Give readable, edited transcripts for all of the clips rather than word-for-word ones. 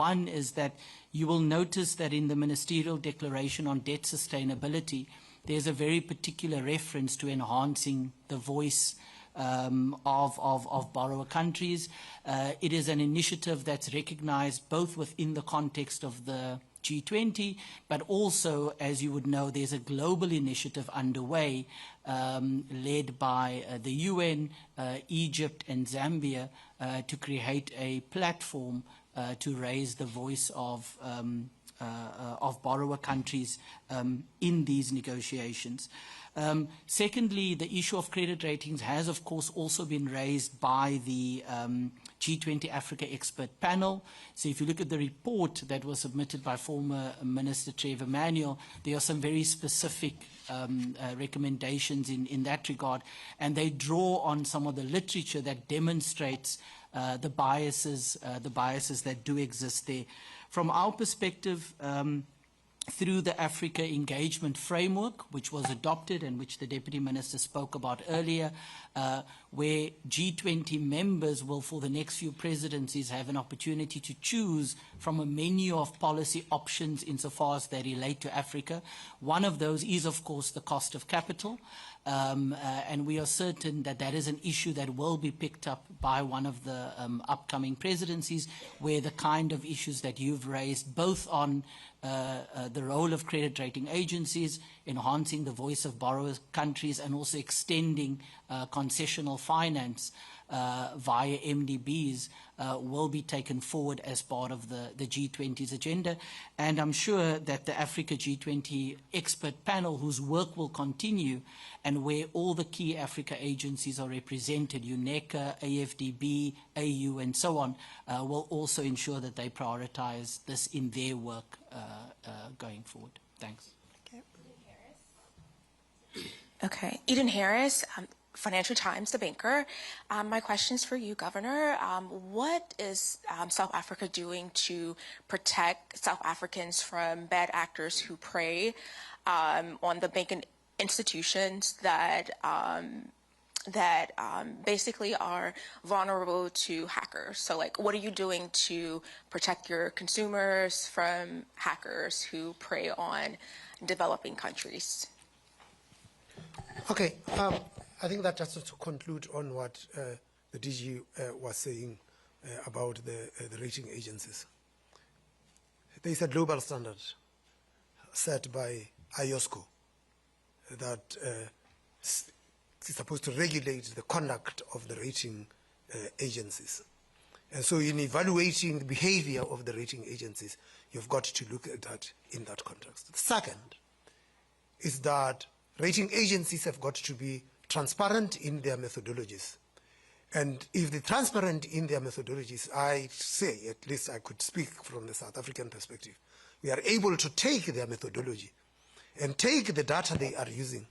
One is that you will notice that in the Ministerial Declaration on Debt Sustainability, there's a very particular reference to enhancing the voice of borrower countries. It is an initiative that's recognized both within the context of the G20, but also, as you would know, there's a global initiative underway led by the UN, Egypt and Zambia to create a platform to raise the voice of borrower countries in these negotiations. Secondly, the issue of credit ratings has, of course, also been raised by the G20 Africa Expert Panel. So if you look at the report that was submitted by former Minister Trevor Manuel, there are some very specific recommendations in that regard, and they draw on some of the literature that demonstrates the biases that do exist there. From our perspective, through the Africa Engagement Framework, which was adopted and which the Deputy Minister spoke about earlier, where G20 members will, for the next few presidencies, have an opportunity to choose from a menu of policy options insofar as they relate to Africa. One of those is, of course, the cost of capital. And we are certain that that is an issue that will be picked up by one of the upcoming presidencies, where the kind of issues that you've raised, both on the role of credit rating agencies, enhancing the voice of borrower countries, and also extending concessional finance via MDBs will be taken forward as part of the G20's agenda. And I'm sure that the Africa G20 expert panel, whose work will continue and where all the key Africa agencies are represented, UNECA, AFDB, AU, and so on, will also ensure that they prioritize this in their work going forward. Thanks. Okay. Eden Harris, Financial Times, the banker. My question is for you, Governor. What is South Africa doing to protect South Africans from bad actors who prey on the banking institutions that basically are vulnerable to hackers? So, like, what are you doing to protect your consumers from hackers who prey on developing countries? Okay. I think that just to conclude on what the DG was saying about the rating agencies. There is a global standard set by IOSCO that is supposed to regulate the conduct of the rating agencies. And so in evaluating the behavior of the rating agencies, you've got to look at that in that context. The second is that rating agencies have got to be transparent in their methodologies. And if they're transparent in their methodologies, I say, at least I could speak from the South African perspective, we are able to take their methodology and take the data they are using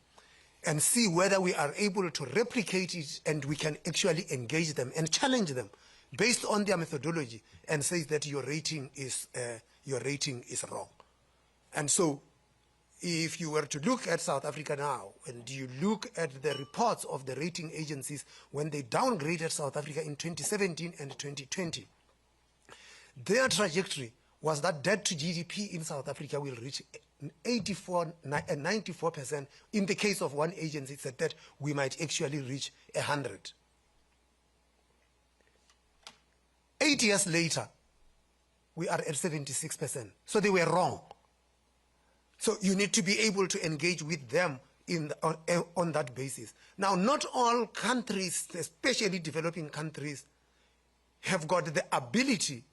and see whether we are able to replicate it, and we can actually engage them and challenge them based on their methodology and say that your rating is wrong. And so if you were to look at South Africa now, and you look at the reports of the rating agencies when they downgraded South Africa in 2017 and 2020, their trajectory was that debt to GDP in South Africa will reach 94%. In the case of one agency, it said that we might actually reach 100. 8 years later, we are at 76%. So they were wrong. So you need to be able to engage with them on that basis. Now, not all countries, especially developing countries, have got the ability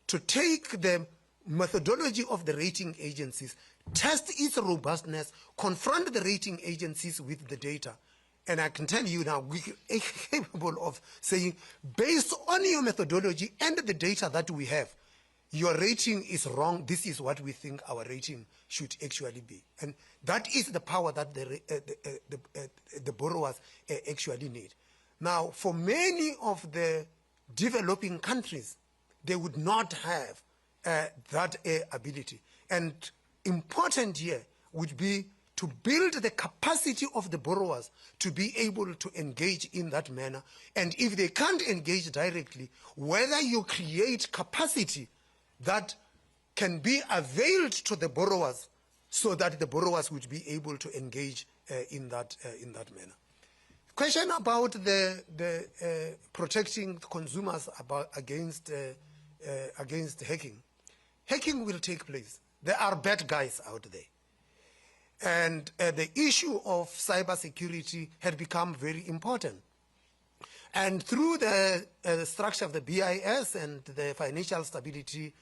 to take the methodology of the rating agencies, test its robustness, confront the rating agencies with the data. And I can tell you now, we are capable of saying, based on your methodology and the data that we have, your rating is wrong. This is what we think our rating should actually be. And that is the power that the borrowers actually need. Now, for many of the developing countries, they would not have that ability. And important here would be to build the capacity of the borrowers to be able to engage in that manner. And if they can't engage directly, whether you create capacity that can be availed to the borrowers so that the borrowers would be able to engage in that manner. Question about the protecting consumers against hacking. Hacking will take place. There are bad guys out there. And the issue of cybersecurity had become very important. And through the structure of the BIS and the Financial Stability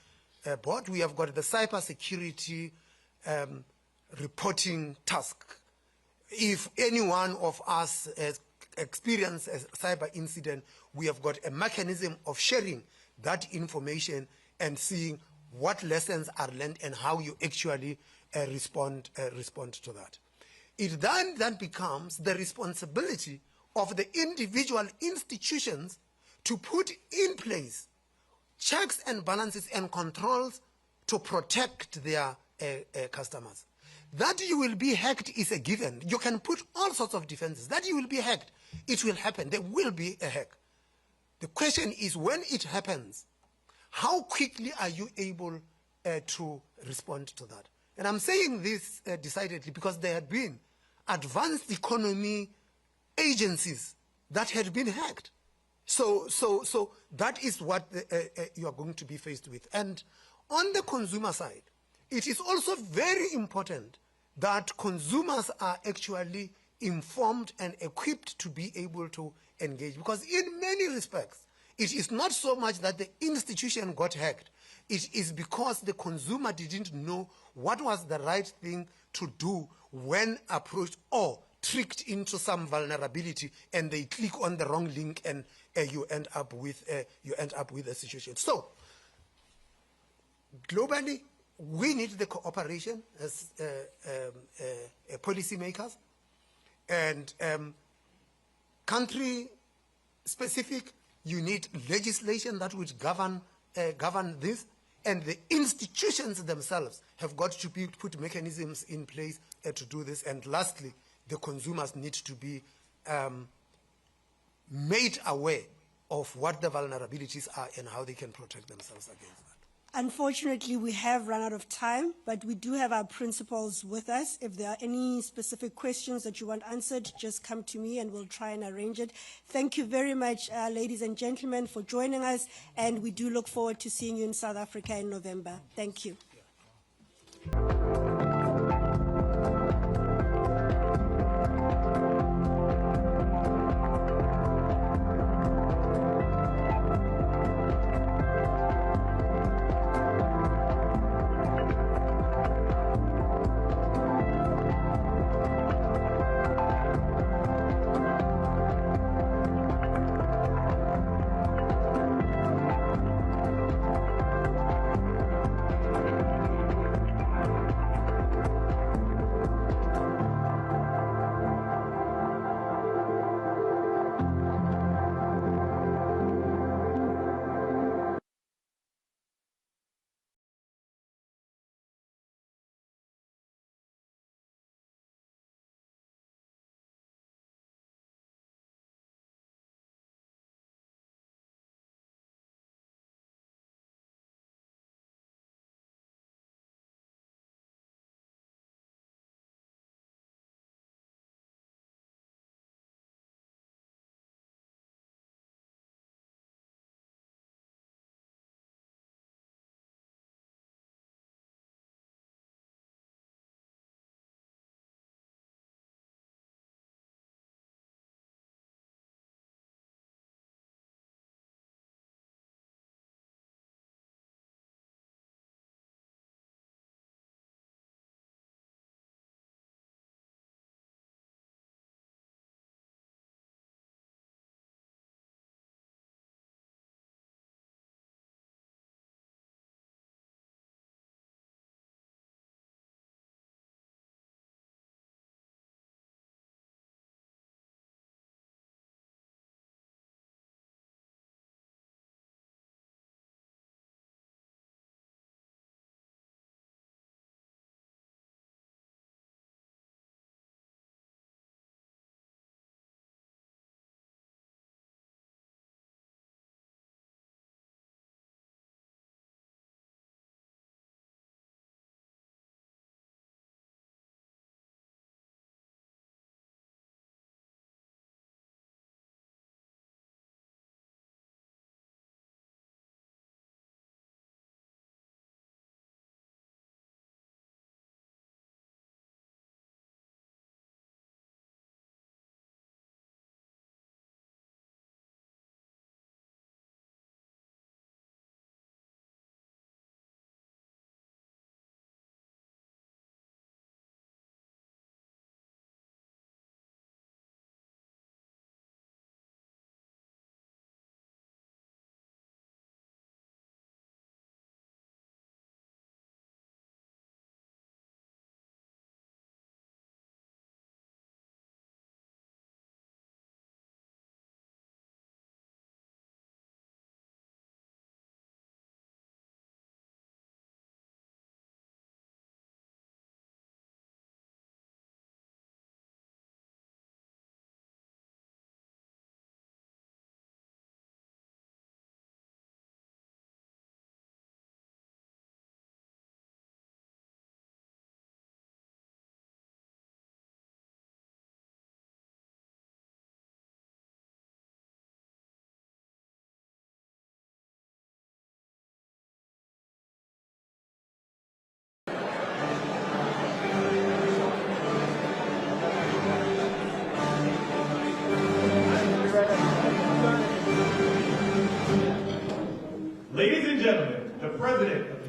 Board, we have got the cybersecurity reporting task. If any one of us has experienced a cyber incident, we have got a mechanism of sharing that information and seeing what lessons are learned and how you actually respond to that. It then becomes the responsibility of the individual institutions to put in place checks and balances and controls to protect their customers. That you will be hacked is a given. You can put all sorts of defenses. That you will be hacked, it will happen. There will be a hack. The question is, when it happens, how quickly are you able to respond to that? And I'm saying this decidedly because there had been advanced economy agencies that had been hacked. So that is what you are going to be faced with. And on the consumer side, it is also very important that consumers are actually informed and equipped to be able to engage. Because in many respects, it is not so much that the institution got hacked. It is because the consumer didn't know what was the right thing to do when approached or tricked into some vulnerability, and they click on the wrong link, and you end up with a situation. So globally, we need the cooperation as policymakers, and country specific. You need legislation that would govern this, and the institutions themselves have got to put mechanisms in place to do this. And lastly, the consumers need to be made aware of what the vulnerabilities are and how they can protect themselves against that. Unfortunately, we have run out of time, but we do have our principals with us. If there are any specific questions that you want answered, just come to me and we'll try and arrange it. Thank you very much, ladies and gentlemen, for joining us, and we do look forward to seeing you in South Africa in November. Thank you.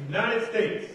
United States.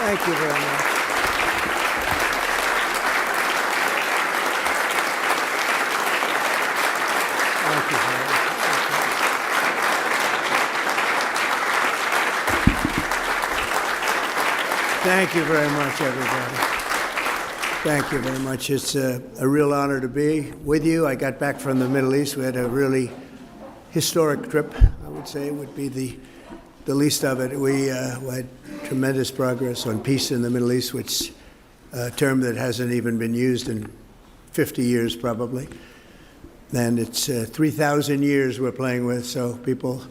Thank you very much. Thank you very much. Thank you very much, everybody. Thank you very much. It's a real honor to be with you. I got back from the Middle East. We had a really historic trip, I would say, would be the least of it. We had tremendous progress on peace in the Middle East, which a term that hasn't even been used in 50 years probably. And it's 3,000 years we're playing with, so people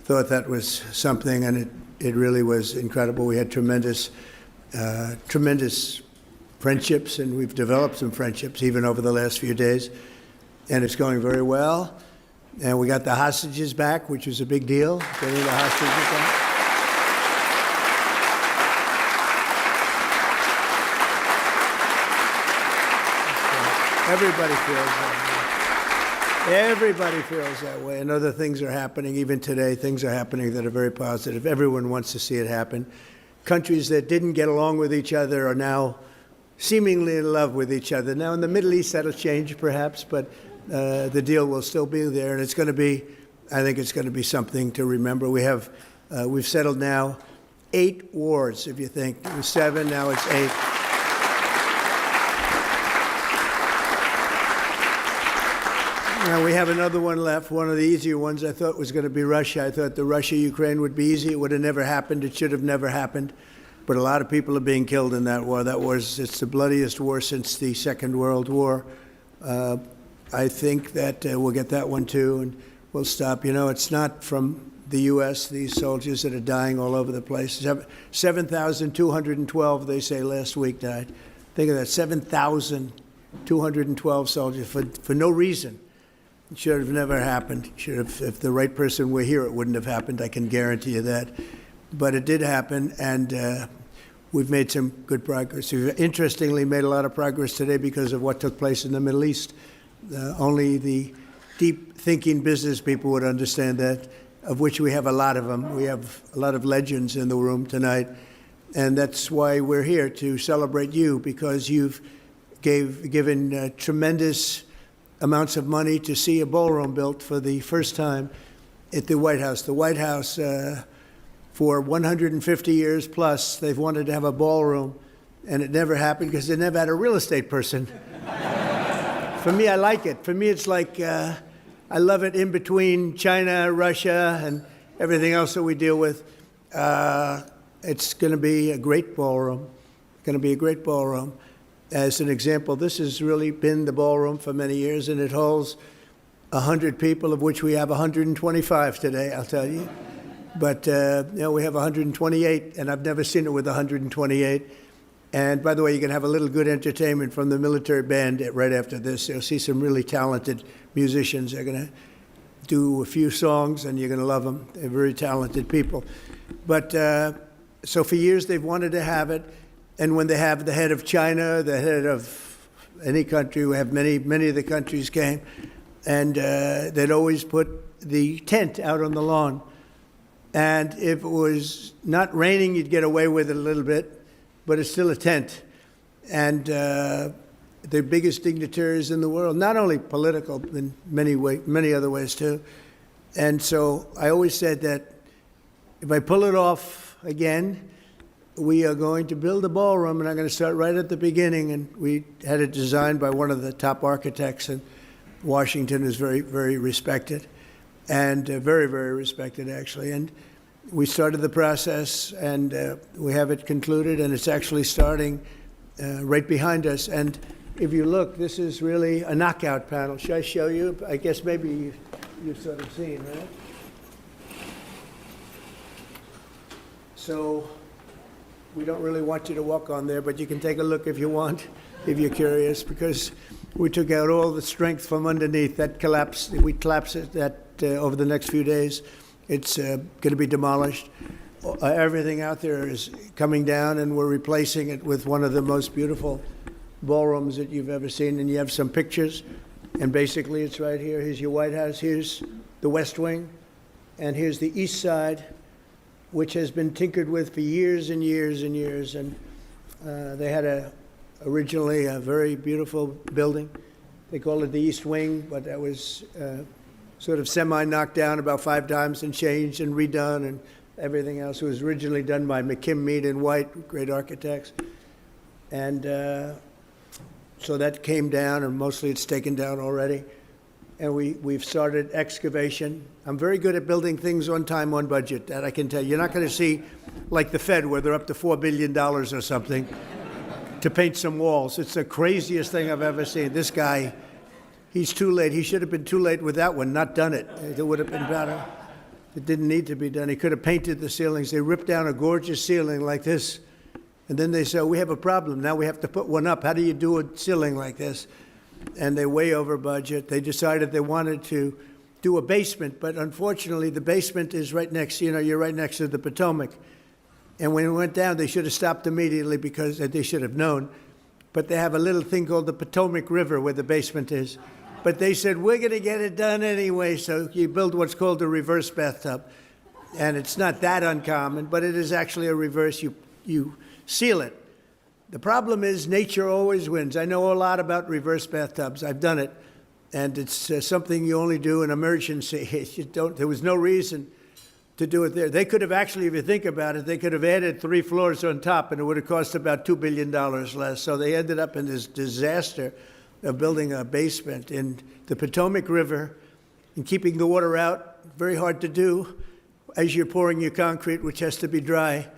thought that was something, and it really was incredible. We had tremendous friendships, and we've developed some friendships even over the last few days, and it's going very well. And we got the hostages back, which was a big deal, getting the hostages back. Everybody feels that way. Everybody feels that way. And other things are happening. Even today, things are happening that are very positive. Everyone wants to see it happen. Countries that didn't get along with each other are now seemingly in love with each other. Now, in the Middle East, that'll change perhaps, but the deal will still be there. And it's going to be, I think it's going to be something to remember. We've settled now 8 wars, if you think. It was 7, now it's 8. Now we have another one left, one of the easier ones. I thought was going to be Russia. I thought the Russia-Ukraine would be easy. It would have never happened. It should have never happened. But a lot of people are being killed in that war. It's the bloodiest war since the Second World War. I think that we'll get that one too, and we'll stop. You know, it's not from the U.S., these soldiers that are dying all over the place. 7,212, they say, last week died. Think of that, 7,212 soldiers for no reason. It should have never happened. Should have, if the right person were here, it wouldn't have happened. I can guarantee you that. But it did happen, and we've made some good progress. We've interestingly made a lot of progress today because of what took place in the Middle East. Only the deep-thinking business people would understand that, of which we have a lot of them. We have a lot of legends in the room tonight, and that's why we're here, to celebrate you, because you've given tremendous amounts of money to see a ballroom built for the first time at the White House. The White House, for 150 years plus, they've wanted to have a ballroom, and it never happened because they never had a real estate person. For me, I like it. For me, it's like I love it in between China, Russia, and everything else that we deal with. It's going to be a great ballroom. It's going to be a great ballroom. As an example, this has really been the ballroom for many years, and it holds 100 people, of which we have 125 today, I'll tell you. But we have 128, and I've never seen it with 128. And by the way, you're going to have a little good entertainment from the military band right after this. You'll see some really talented musicians. They're going to do a few songs, and you're going to love them. They're very talented people. But so for years, they've wanted to have it. And when they have the head of China, the head of any country, we have many of the countries came, and they'd always put the tent out on the lawn. And if it was not raining, you'd get away with it a little bit, but it's still a tent. And the biggest dignitaries in the world, not only political, in many other ways too. And so I always said that if I pull it off again, we are going to build a ballroom, and I'm going to start right at the beginning. And we had it designed by one of the top architects in Washington, who's very, very respected, and very, very respected, actually. And we started the process, and we have it concluded, and it's actually starting right behind us. And if you look, this is really a knockout panel. Should I show you? I guess maybe you've sort of seen, right? So we don't really want you to walk on there, but you can take a look if you want, if you're curious, because we took out all the strength from underneath. That collapsed. We collapsed that over the next few days. It's going to be demolished. Everything out there is coming down, and we're replacing it with one of the most beautiful ballrooms that you've ever seen. And you have some pictures, and basically it's right here. Here's your White House. Here's the West Wing, and here's the East Side, which has been tinkered with for years and years and years. And they had originally a very beautiful building. They called it the East Wing, but that was sort of semi-knocked down about 5 times and changed and redone, and everything else. It was originally done by McKim, Mead, and White, great architects. And so that came down, and mostly it's taken down already. And we've started excavation. I'm very good at building things on time, on budget, that I can tell you. You're not going to see, like the Fed, where they're up to $4 billion or something to paint some walls. It's the craziest thing I've ever seen. This guy, he's too late. He should have been too late with that one, not done it. It would have been better. It didn't need to be done. He could have painted the ceilings. They ripped down a gorgeous ceiling like this, and then they said, we have a problem. Now we have to put one up. How do you do a ceiling like this? And they're way over budget. They decided they wanted to do a basement, but unfortunately the basement is right next, you're right next to the Potomac. And when it went down, they should have stopped immediately because they should have known. But they have a little thing called the Potomac River where the basement is. But they said, we're going to get it done anyway, so you build what's called a reverse bathtub. And it's not that uncommon, but it is actually a reverse. You seal it. The problem is nature always wins. I know a lot about reverse bathtubs. I've done it, and it's something you only do in emergency. There was no reason to do it there. They could have actually, if you think about it, they could have added 3 floors on top, and it would have cost about $2 billion less. So they ended up in this disaster of building a basement in the Potomac River and keeping the water out. Very hard to do as you're pouring your concrete, which has to be dry.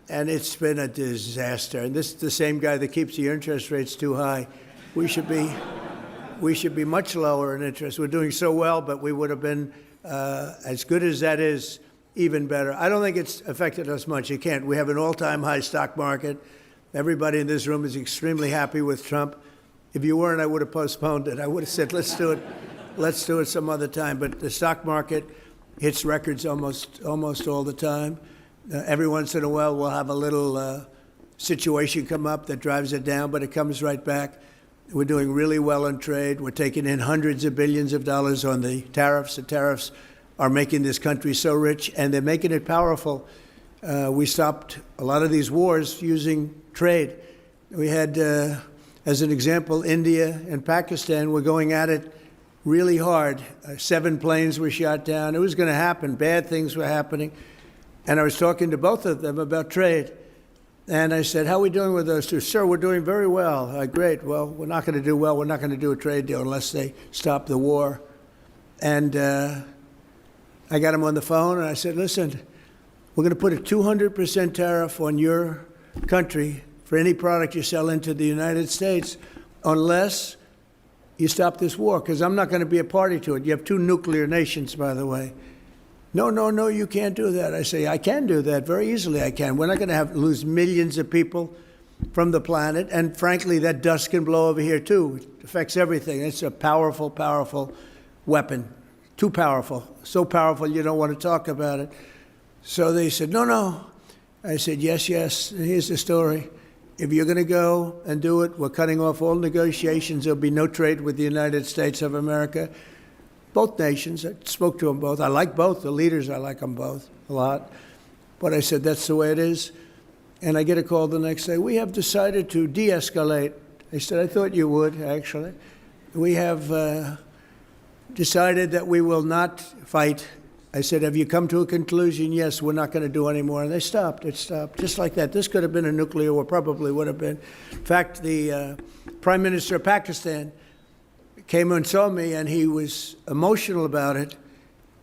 And it's been a disaster. And this is the same guy that keeps the interest rates too high. We should be much lower in interest. We're doing so well, but we would have been, as good as that is, even better. I don't think it's affected us much. It can't. We have an all-time high stock market. Everybody in this room is extremely happy with Trump. If you weren't, I would have postponed it. I would have said, let's do it some other time. But the stock market hits records almost all the time. Every once in a while, we'll have a little situation come up that drives it down, but it comes right back. We're doing really well on trade. We're taking in hundreds of billions of dollars on the tariffs. The tariffs are making this country so rich, and they're making it powerful. We stopped a lot of these wars using trade. We had, as an example, India and Pakistan were going at it really hard. 7 planes were shot down. It was going to happen. Bad things were happening. And I was talking to both of them about trade. And I said, how are we doing with those two? Sir, we're doing very well. Great. Well, we're not going to do well. We're not going to do a trade deal unless they stop the war. And I got him on the phone, and I said, listen, we're going to put a 200% tariff on your country for any product you sell into the United States unless you stop this war, because I'm not going to be a party to it. You have 2 nuclear nations, by the way. No, you can't do that. I say, I can do that. Very easily I can. We're not going to lose millions of people from the planet. And frankly, that dust can blow over here, too. It affects everything. It's a powerful, powerful weapon. Too powerful. So powerful you don't want to talk about it. So they said, no. I said, yes. And here's the story. If you're going to go and do it, we're cutting off all negotiations. There'll be no trade with the United States of America. Both nations. I spoke to them both. I like both. The leaders, I like them both a lot. But I said, that's the way it is. And I get a call the next day. We have decided to de-escalate. I said, I thought you would, actually. We have decided that we will not fight. I said, have you come to a conclusion? Yes, we're not going to do any more. And they stopped. It stopped. Just like that. This could have been a nuclear war, probably would have been. In fact, the Prime Minister of Pakistan came and saw me, and he was emotional about it.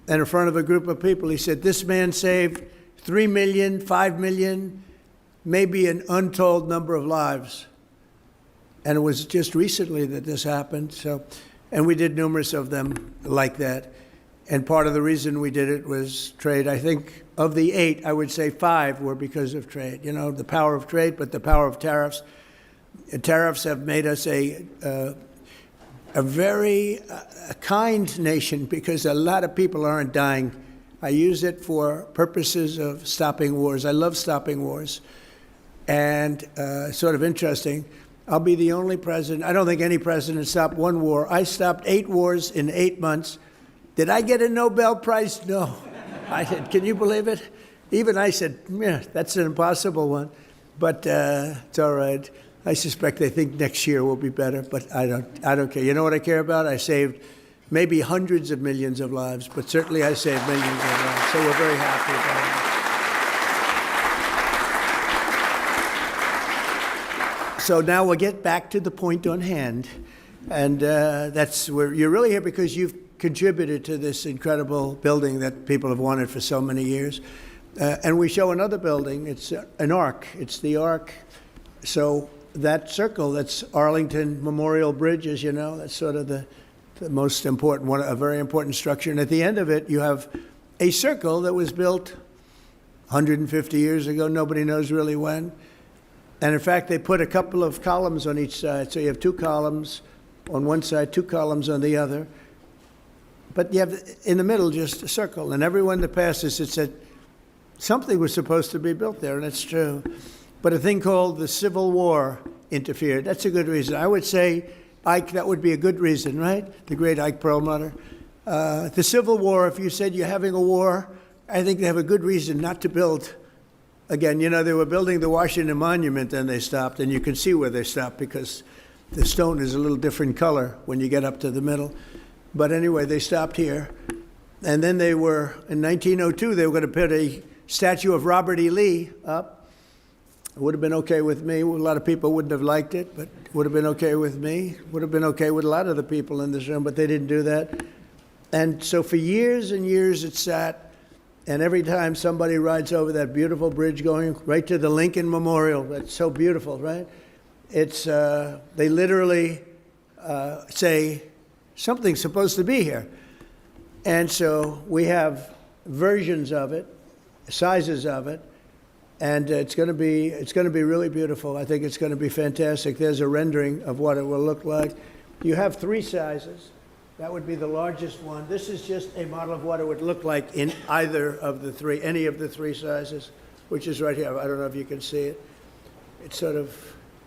And in front of a group of people, he said, this man saved 3 million, 5 million, maybe an untold number of lives. And it was just recently that this happened. So, and we did numerous of them like that. And part of the reason we did it was trade. I think of the 8, I would say 5 were because of trade. You know, the power of trade, but the power of tariffs. And tariffs have made us a very kind nation because a lot of people aren't dying. I use it for purposes of stopping wars. I love stopping wars. And sort of interesting, I'll be the only president. I don't think any president stopped one war. I stopped 8 wars in 8 months. Did I get a Nobel Prize? No. I said, can you believe it? Even I said, yeah, that's an impossible one. But it's all right. I suspect they think next year will be better, but I don't care. You know what I care about? I saved maybe hundreds of millions of lives, but certainly I saved millions of lives. So we're very happy about it. So now we'll get back to the point on hand. And that's where you're really here because you've contributed to this incredible building that people have wanted for so many years. And we show another building. It's an arc. It's the arc. So that circle, that's Arlington Memorial Bridge, as you know, that's sort of the most important one, a very important structure. And at the end of it, you have a circle that was built 150 years ago. Nobody knows really when. And in fact, they put a couple of columns on each side. So you have 2 columns on one side, 2 columns on the other. But you have in the middle just a circle. And everyone that passes it said something was supposed to be built there, and it's true. But a thing called the Civil War interfered. That's a good reason. I would say, Ike, that would be a good reason, right? The great Ike Perlmutter. The Civil War, if you said you're having a war, I think they have a good reason not to build. Again, you know, they were building the Washington Monument, and they stopped, and you can see where they stopped because the stone is a little different color when you get up to the middle. But anyway, they stopped here. And then they were, in 1902, they were going to put a statue of Robert E. Lee up. It would have been okay with me. A lot of people wouldn't have liked it, but it would have been okay with me. Would have been okay with a lot of the people in this room, but they didn't do that. And so for years and years it sat, and every time somebody rides over that beautiful bridge going right to the Lincoln Memorial, that's so beautiful, right? It's, they literally say, something's supposed to be here. And so we have versions of it, sizes of it, and it's going to be really beautiful. I think it's going to be fantastic. There's a rendering of what it will look like. You have 3 sizes. That would be the largest one. This is just a model of what it would look like in either of the 3, any of the 3 sizes, which is right here. I don't know if you can see it. It's sort of,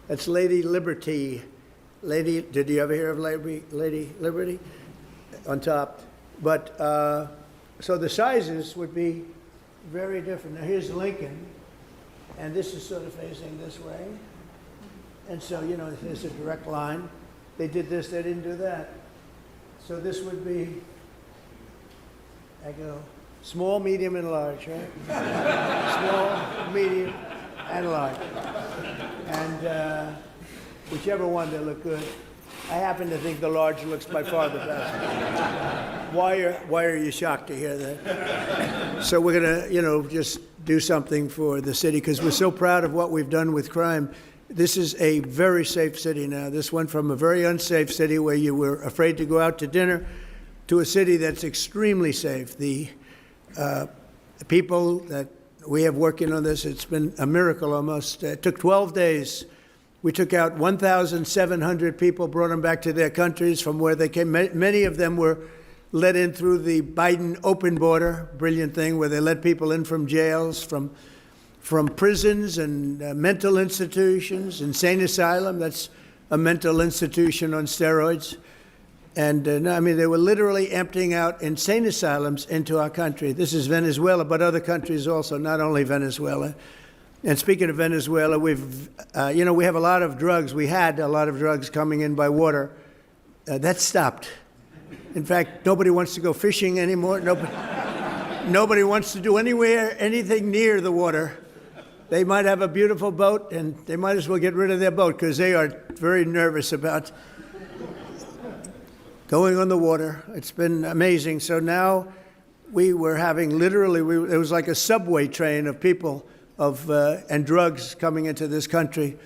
that's Lady Liberty. Lady, did you ever hear of Lady Liberty? On top. But, so the sizes would be very different. Now here's Lincoln, and this is sort of facing this way. And so, you know, there's a direct line. They did this, they didn't do that. So this would be, I go, small, medium, and large, right? Small, medium, and large. And whichever one, they look good. I happen to think the large looks by far the best. Why are you shocked to hear that? So we're going to, you know, just do something for the city because we're so proud of what we've done with crime. This is a very safe city now. This went from a very unsafe city where you were afraid to go out to dinner to a city that's extremely safe. The people that we have working on this, it's been a miracle almost. It took 12 days. We took out 1,700 people, brought them back to their countries from where they came. Many of them were let in through the Biden open border, brilliant thing, where they let people in from jails, from prisons and mental institutions, insane asylum, that's a mental institution on steroids. And I mean, they were literally emptying out insane asylums into our country. This is Venezuela, but other countries also, not only Venezuela. And speaking of Venezuela, we've, you know, we have a lot of drugs. We had a lot of drugs coming in by water. That stopped. In fact, nobody wants to go fishing anymore. Nobody wants to do anything near the water. They might have a beautiful boat, and they might as well get rid of their boat because they are very nervous about going on the water. It's been amazing. So now we were having literally, it was like a subway train of people and drugs coming into this country.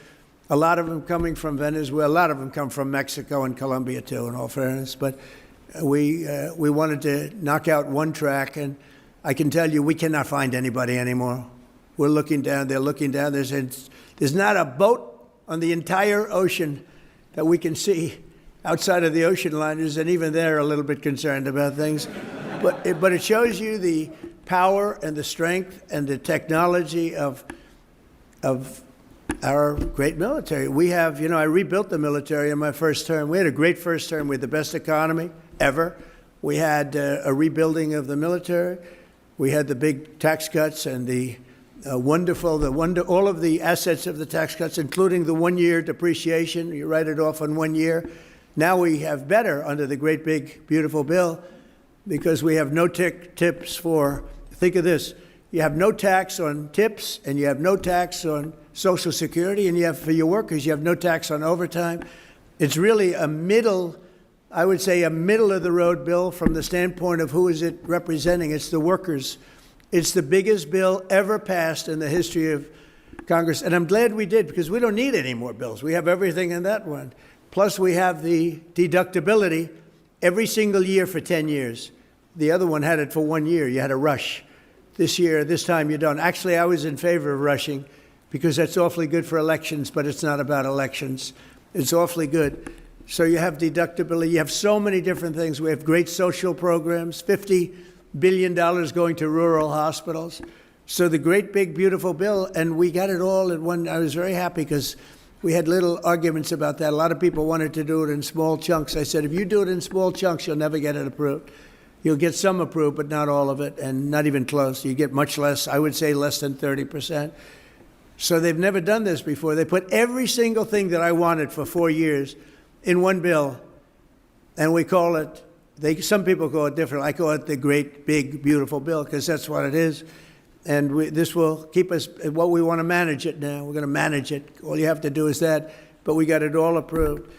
A lot of them coming from Venezuela. A lot of them come from Mexico and Colombia, too, in all fairness. But we wanted to knock out one track, and I can tell you we cannot find anybody anymore. We're looking down. They're looking down. There's not a boat on the entire ocean that we can see outside of the ocean liners, and even they're a little bit concerned about things. But it shows you the power and the strength and the technology of our great military. We have, I rebuilt the military in my first term. We had a great first term. We had the best economy ever. We had a rebuilding of the military. We had the big tax cuts and all of the assets of the tax cuts, including the 1-year depreciation. You write it off on 1 year. Now we have better under the great big beautiful bill, because we have no tips for, think of this, you have no tax on tips, and you have no tax on Social Security, and you have, for your workers, you have no tax on overtime. It's really I would say a middle of the road bill from the standpoint of who is it representing. It's the workers. It's the biggest bill ever passed in the history of Congress, and I'm glad we did, because we don't need any more bills. We have everything in that one. Plus we have the deductibility every single year for 10 years. The other one had it for 1 year. You had a rush. This time you don't. Actually, I was in favor of rushing, because that's awfully good for elections, but it's not about elections. It's awfully good. So you have deductibility. You have so many different things. We have great social programs, $50 billion going to rural hospitals. So the great, big, beautiful bill, and we got it all in one. I was very happy, because we had little arguments about that. A lot of people wanted to do it in small chunks. I said, if you do it in small chunks, you'll never get it approved. You'll get some approved, but not all of it, and not even close. You get much less, I would say less than 30%. So they've never done this before. They put every single thing that I wanted for 4 years in one bill, and we call it, some people call it different. I call it the great, big, beautiful bill, because that's what it is. And this will keep us, what we want to manage it now. We're going to manage it. All you have to do is that, but we got it all approved.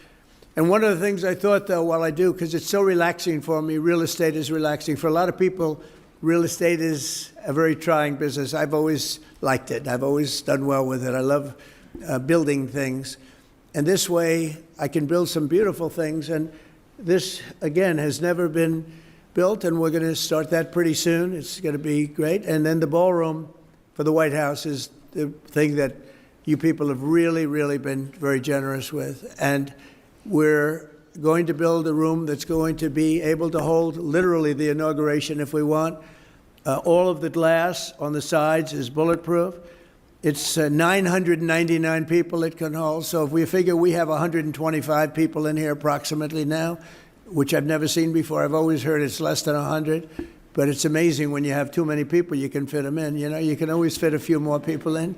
And one of the things I thought, though, while I do, because it's so relaxing for me, real estate is relaxing. For a lot of people, real estate is a very trying business. I've always liked it. I've always done well with it. I love building things. And this way, I can build some beautiful things. And this, again, has never been built, and we're going to start that pretty soon. It's going to be great. And then the ballroom for the White House is the thing that you people have really, really been very generous with. And we're going to build a room that's going to be able to hold literally the inauguration if we want. All of the glass on the sides is bulletproof. It's 999 people it can hold. So if we figure we have 125 people in here approximately now, which I've never seen before. I've always heard it's less than 100, but it's amazing when you have too many people, you can fit them in. You can always fit a few more people in,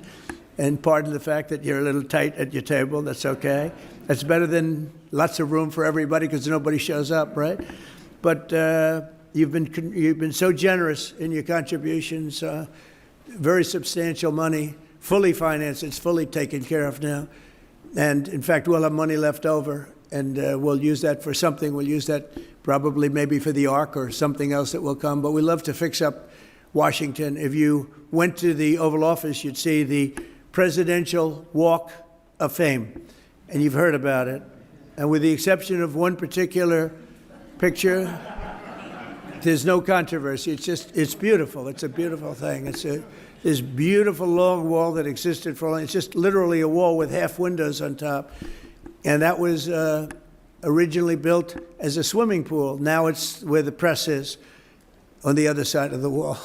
and pardon the fact that you're a little tight at your table. That's okay. That's better than lots of room for everybody, because nobody shows up, right? But you've been so generous in your contributions, very substantial money, fully financed. It's fully taken care of now, and in fact, we'll have money left over. And we'll use that for something. We'll use that probably maybe for the Ark or something else that will come. But we love to fix up Washington. If you went to the Oval Office, you'd see the Presidential Walk of Fame. And you've heard about it. And with the exception of one particular picture, there's no controversy. It's beautiful. It's a beautiful thing. It's this beautiful long wall that existed for, it's just literally a wall with half windows on top. And that was originally built as a swimming pool. Now it's where the press is, on the other side of the wall.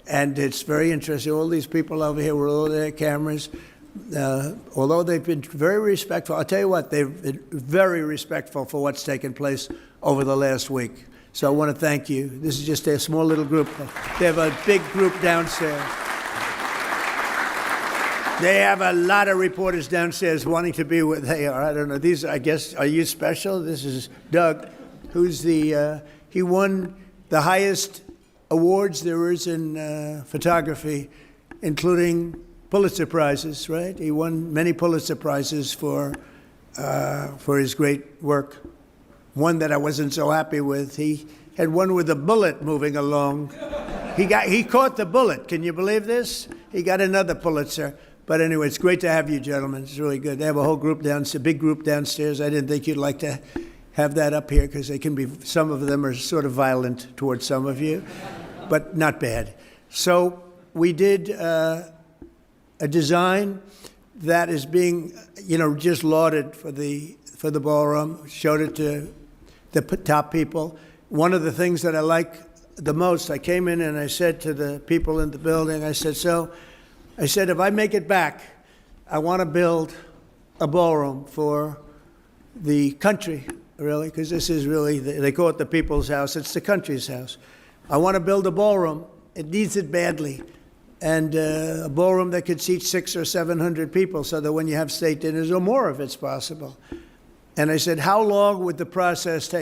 And it's very interesting. All these people over here with all their cameras, although they've been very respectful, I'll tell you what, they've been very respectful for what's taken place over the last week. So I want to thank you. This is just a small little group. They have a big group downstairs. They have a lot of reporters downstairs wanting to be where they are. I don't know. These, I guess, are you special? This is Doug, who's he won the highest awards there is in photography, including Pulitzer Prizes, right? He won many Pulitzer Prizes for his great work. One that I wasn't so happy with, he had one with a bullet moving along. He caught the bullet. Can you believe this? He got another Pulitzer. But anyway, it's great to have you, gentlemen. It's really good. They have a whole group downstairs, a big group downstairs. I didn't think you'd like to have that up here because they can be, some of them are sort of violent towards some of you, but not bad. So we did a design that is being, just lauded for the ballroom, showed it to the top people. One of the things that I like the most, I came in and I said to the people in the building, I said, if I make it back, I want to build a ballroom for the country, really, because this is really, they call it the people's house. It's the country's house. I want to build a ballroom. It needs it badly. And a ballroom that could seat 600 or 700 people so that when you have state dinners or more if it's possible. And I said, how long would the process take?